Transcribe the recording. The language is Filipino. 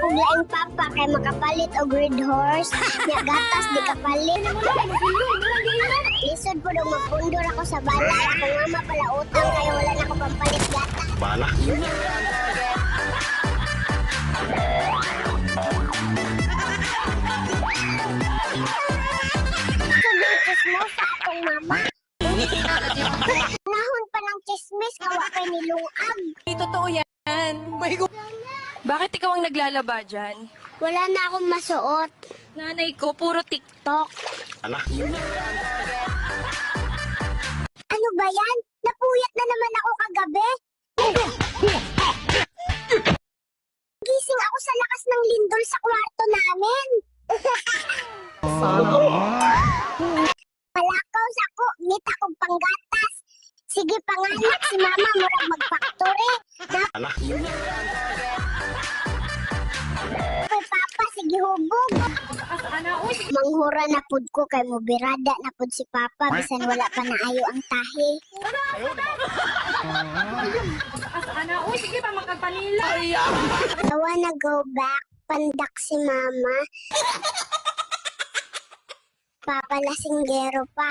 akong laing papa kay makapalit og red horse. Nya gatas di kapalit. Lisod po daw magpundor ako sa balay. Ako nga mapala utang kaya wala na ako pampalit gatas. Bala. Chismis sa akong mama. Nahon pa ng chismis, kawa kay nilungag. Ay, totoo yan. My God. Bakit ikaw ang naglalaba dyan? Wala na akong masuot. Nanay ko, puro TikTok. Ala. Ano ba yan? Napuyat na naman ako kagabi. Gising ako sa lakas ng lindol sa kwarto namin. Palakaw sa ko, ngit akong panggatas. Sige panganak si mama murag magfactory. Ala. Kay papa sige hubog. Manghura na pud ko kay mobirada na pud si papa bisan wala pa naayo ang tahi. Sige pa, magkapanila. I wanna go back. Pandak si mama. Papa lasinggero pa.